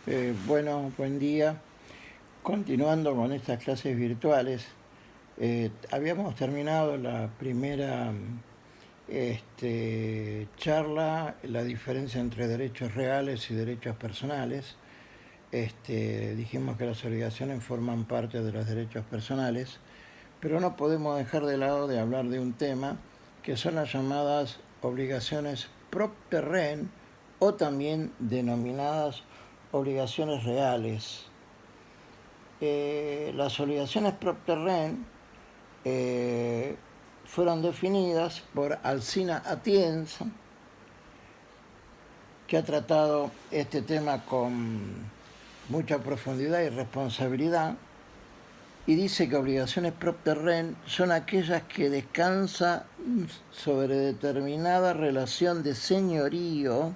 Buen día. Continuando con estas clases virtuales, habíamos terminado la primera charla, la diferencia entre derechos reales y derechos personales. Dijimos que las obligaciones forman parte de los derechos personales, pero no podemos dejar de lado de hablar de un tema que son las llamadas obligaciones propter rem o también denominadas obligaciones reales. Las obligaciones propter rem fueron definidas por Alcina Atienza, que ha tratado este tema con mucha profundidad y responsabilidad, y dice que obligaciones propter rem son aquellas que descansan sobre determinada relación de señorío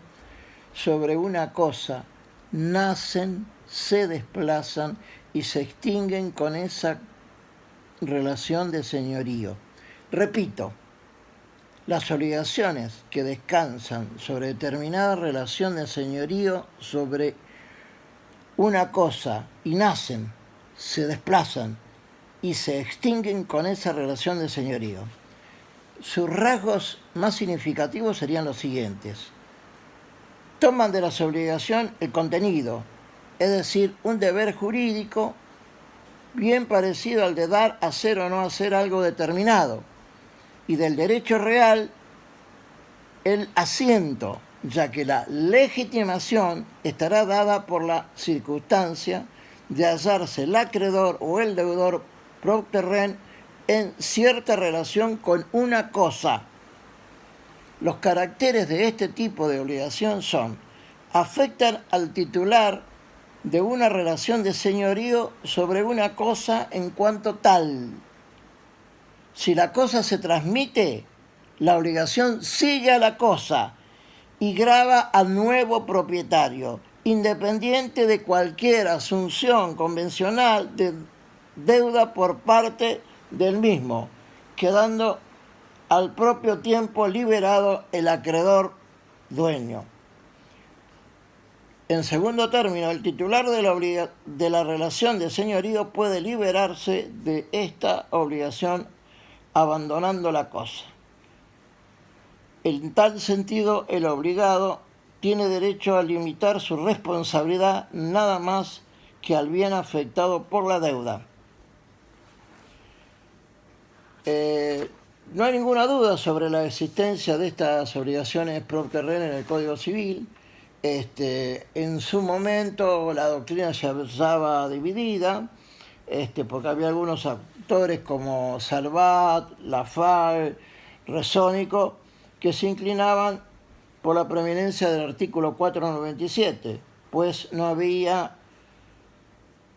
sobre una cosa, nacen, se desplazan y se extinguen con esa relación de señorío. Repito, las obligaciones que descansan sobre determinada relación de señorío sobre una cosa y nacen, se desplazan y se extinguen con esa relación de señorío. Sus rasgos más significativos serían los siguientes. Toman de las obligaciones el contenido, es decir, un deber jurídico bien parecido al de dar, hacer o no hacer algo determinado, y del derecho real el asiento, ya que la legitimación estará dada por la circunstancia de hallarse el acreedor o el deudor propter rem en cierta relación con una cosa. Los caracteres de este tipo de obligación son: afectan al titular de una relación de señorío sobre una cosa en cuanto tal. Si la cosa se transmite, la obligación sigue a la cosa y grava al nuevo propietario, independiente de cualquier asunción convencional de deuda por parte del mismo, quedando al propio tiempo liberado el acreedor dueño. En segundo término, el titular de la relación de señorío puede liberarse de esta obligación abandonando la cosa. En tal sentido, el obligado tiene derecho a limitar su responsabilidad nada más que al bien afectado por la deuda. No hay ninguna duda sobre la existencia de estas obligaciones propter rem en el Código Civil. En su momento la doctrina se hallaba dividida, porque había algunos autores como Salvat, Lafargue, Resónico, que se inclinaban por la preeminencia del artículo 497, pues no había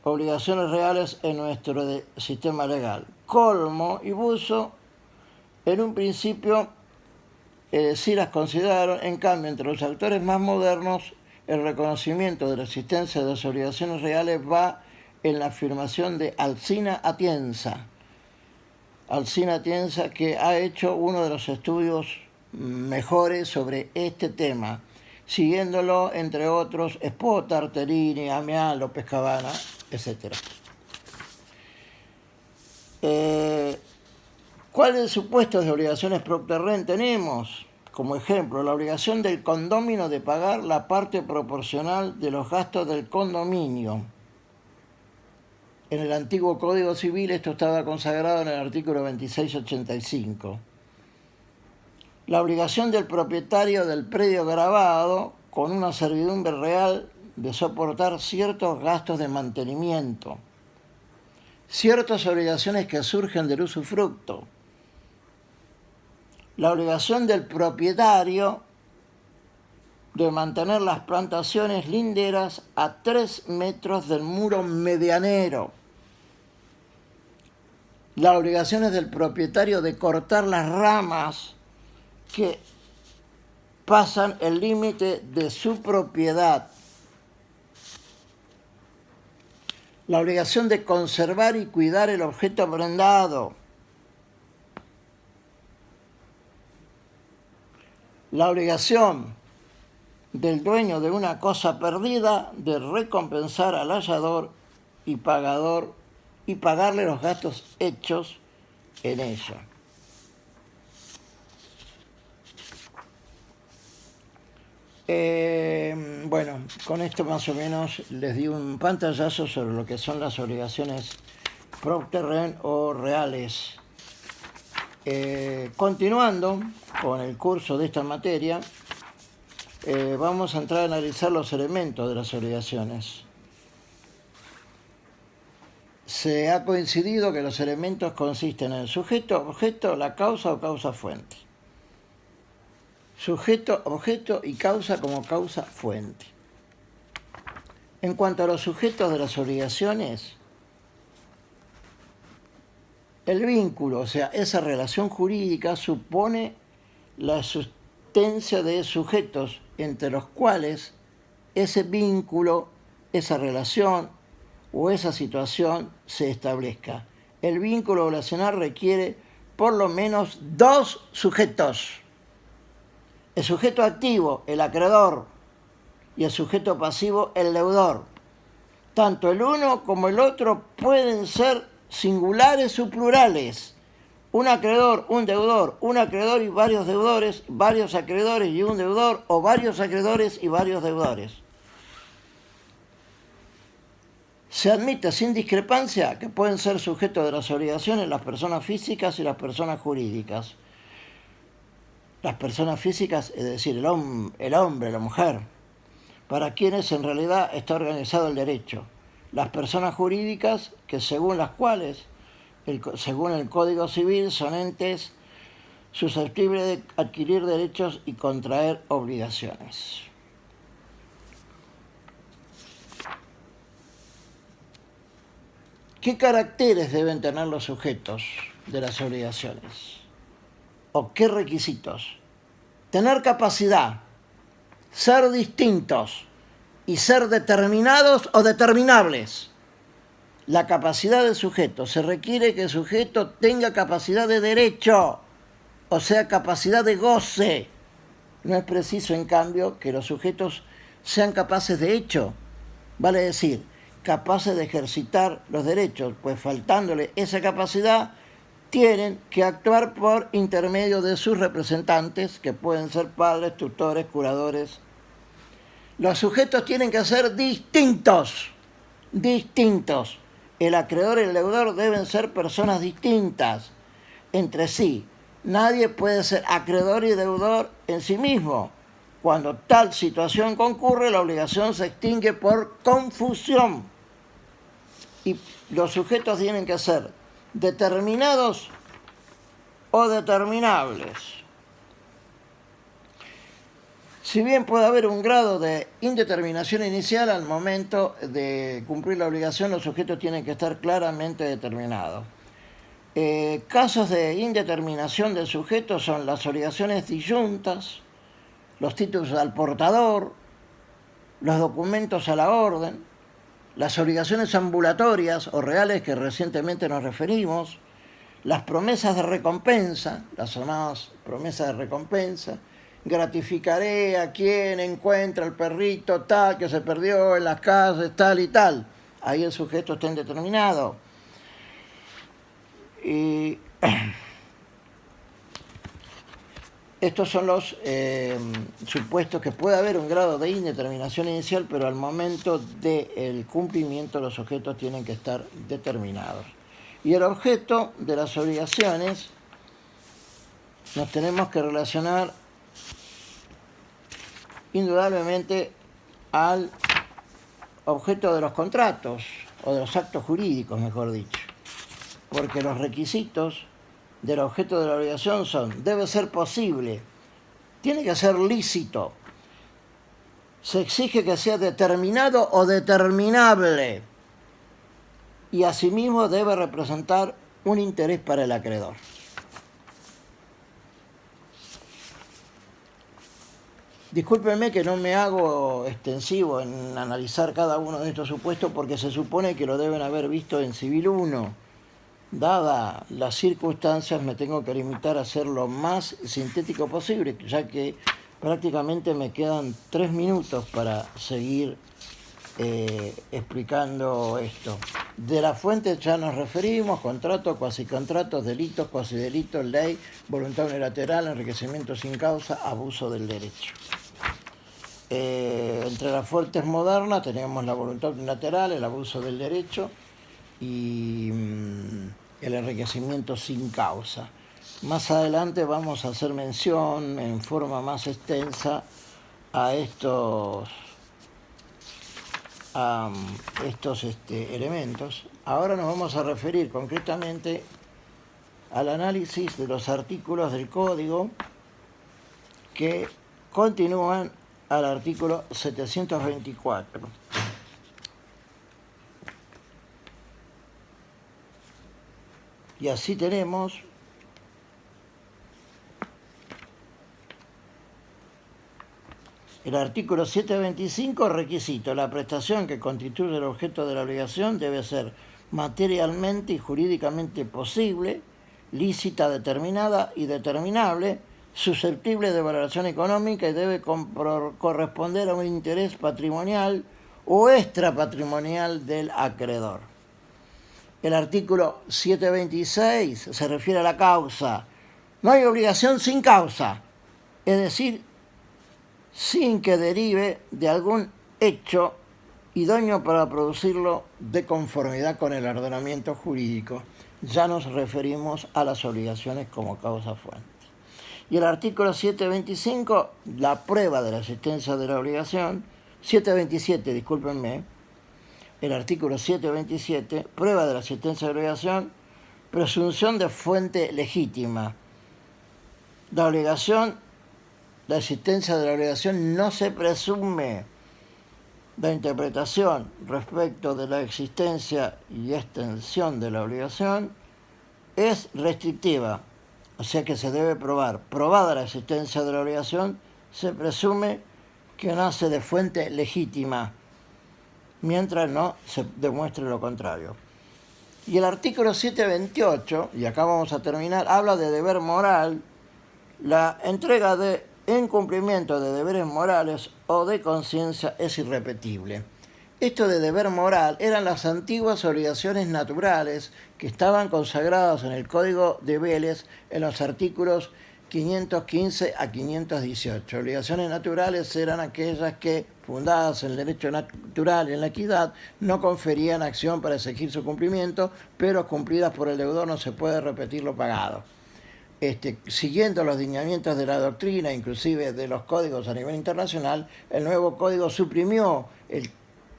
obligaciones reales en nuestro sistema legal. Colmo y Busso, en un principio, sí las consideraron. En cambio, entre los autores más modernos, el reconocimiento de la existencia de las obligaciones reales va en la afirmación de Alcina Atienza. Alcina Atienza, que ha hecho uno de los estudios mejores sobre este tema, siguiéndolo, entre otros, Espota, Arterini, Amián, López Cabana, etc. ¿Cuáles supuestos de obligaciones propter rem tenemos? Como ejemplo, la obligación del condómino de pagar la parte proporcional de los gastos del condominio. En el antiguo Código Civil esto estaba consagrado en el artículo 2685. La obligación del propietario del predio gravado con una servidumbre real de soportar ciertos gastos de mantenimiento. Ciertas obligaciones que surgen del usufructo. La obligación del propietario de mantener las plantaciones linderas a 3 metros del muro medianero. La obligación es del propietario de cortar las ramas que pasan el límite de su propiedad. La obligación de conservar y cuidar el objeto prendado. La obligación del dueño de una cosa perdida de recompensar al hallador y pagador y pagarle los gastos hechos en ella. Bueno, con esto más o menos les di un pantallazo sobre lo que son las obligaciones propter rent o reales. Continuando con el curso de esta materia, vamos a entrar a analizar los elementos de las obligaciones. Se ha coincidido que los elementos consisten en el sujeto, objeto, la causa o causa-fuente. Sujeto, objeto y causa como causa-fuente. En cuanto a los sujetos de las obligaciones, el vínculo, o sea, esa relación jurídica supone la existencia de sujetos entre los cuales ese vínculo, esa relación o esa situación se establezca. El vínculo obligacional requiere por lo menos dos sujetos. El sujeto activo, el acreedor, y el sujeto pasivo, el deudor. Tanto el uno como el otro pueden ser singulares o plurales. Un acreedor, un deudor, un acreedor y varios deudores, varios acreedores y un deudor, o varios acreedores y varios deudores. Se admite sin discrepancia que pueden ser sujetos de las obligaciones las personas físicas y las personas jurídicas. Las personas físicas, es decir, el hombre, la mujer, para quienes en realidad está organizado el derecho. Las personas jurídicas, que según las cuales, según el Código Civil, son entes susceptibles de adquirir derechos y contraer obligaciones. ¿Qué caracteres deben tener los sujetos de las obligaciones? ¿O qué requisitos? Tener capacidad, ser distintos y ser determinados o determinables. La capacidad del sujeto. Se requiere que el sujeto tenga capacidad de derecho, o sea, capacidad de goce. No es preciso, en cambio, que los sujetos sean capaces de hecho, vale decir, capaces de ejercitar los derechos, pues faltándole esa capacidad, tienen que actuar por intermedio de sus representantes, que pueden ser padres, tutores, curadores. Los sujetos tienen que ser distintos. El acreedor y el deudor deben ser personas distintas entre sí. Nadie puede ser acreedor y deudor en sí mismo. Cuando tal situación concurre, la obligación se extingue por confusión. Y los sujetos tienen que ser determinados o determinables. Si bien puede haber un grado de indeterminación inicial al momento de cumplir la obligación, los sujetos tienen que estar claramente determinados. Casos de indeterminación del sujeto son las obligaciones disyuntas, los títulos al portador, los documentos a la orden, las obligaciones ambulatorias o reales que recientemente nos referimos, las promesas de recompensa, las llamadas promesas de recompensa, gratificaré a quien encuentra el perrito tal que se perdió en las calles tal y tal. Ahí el sujeto está indeterminado. Y estos son los supuestos que puede haber un grado de indeterminación inicial, pero al momento del cumplimiento los sujetos tienen que estar determinados. Y el objeto de las obligaciones nos tenemos que relacionar indudablemente al objeto de los contratos, o de los actos jurídicos, mejor dicho. Porque los requisitos del objeto de la obligación son: debe ser posible, tiene que ser lícito, se exige que sea determinado o determinable, y asimismo debe representar un interés para el acreedor. Discúlpenme que no me hago extensivo en analizar cada uno de estos supuestos, porque se supone que lo deben haber visto en Civil 1. Dadas las circunstancias, me tengo que limitar a ser lo más sintético posible, ya que prácticamente me quedan 3 minutos para seguir explicando esto. De la fuente ya nos referimos: contrato, cuasicontratos, delitos, cuasidelitos, ley, voluntad unilateral, enriquecimiento sin causa, abuso del derecho. Entre las fuentes modernas tenemos la voluntad unilateral, el abuso del derecho y el enriquecimiento sin causa. Más adelante vamos a hacer mención en forma más extensa a estos elementos. Ahora nos vamos a referir concretamente al análisis de los artículos del Código que continúan al artículo 724. Y así tenemos el artículo 725, requisito: la prestación que constituye el objeto de la obligación debe ser materialmente y jurídicamente posible, lícita, determinada y determinable, susceptible de valoración económica y debe corresponder a un interés patrimonial o extrapatrimonial del acreedor. El artículo 726 se refiere a la causa. No hay obligación sin causa, es decir, sin que derive de algún hecho idóneo para producirlo de conformidad con el ordenamiento jurídico. Ya nos referimos a las obligaciones como causa fuente. Y el artículo 725, la prueba de la existencia de la obligación. 727, discúlpenme. El artículo 727, prueba de la existencia de la obligación, presunción de fuente legítima. La existencia de la obligación no se presume. La interpretación respecto de la existencia y extensión de la obligación es restrictiva, o sea que se debe probar. Probada la existencia de la obligación, se presume que nace de fuente legítima, mientras no se demuestre lo contrario. Y el artículo 728, y acá vamos a terminar, habla de deber moral. La entrega de incumplimiento de deberes morales o de conciencia es irrepetible. Esto de deber moral eran las antiguas obligaciones naturales que estaban consagradas en el Código de Vélez en los artículos 515 a 518. Obligaciones naturales eran aquellas que, fundadas en el derecho natural y en la equidad, no conferían acción para exigir su cumplimiento, pero cumplidas por el deudor no se puede repetir lo pagado. Siguiendo los lineamientos de la doctrina, inclusive de los códigos a nivel internacional, el nuevo código suprimió el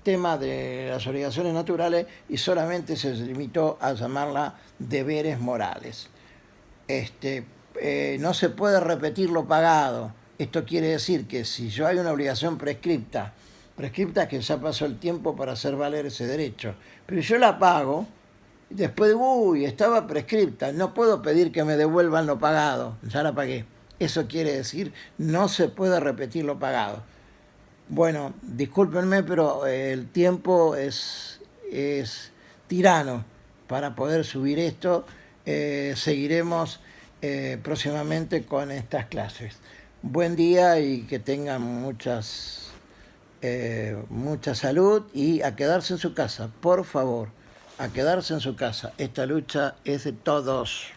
tema de las obligaciones naturales y solamente se limitó a llamarla deberes morales. No se puede repetir lo pagado. Esto quiere decir que si yo hay una obligación prescripta que ya pasó el tiempo para hacer valer ese derecho, pero yo la pago, después, estaba prescripta, no puedo pedir que me devuelvan lo pagado, ya la pagué. Eso quiere decir, no se puede repetir lo pagado. Bueno, discúlpenme, pero el tiempo es tirano para poder subir esto. Seguiremos próximamente con estas clases. Buen día y que tengan mucha salud, y a quedarse en su casa, por favor. A quedarse en su casa. Esta lucha es de todos.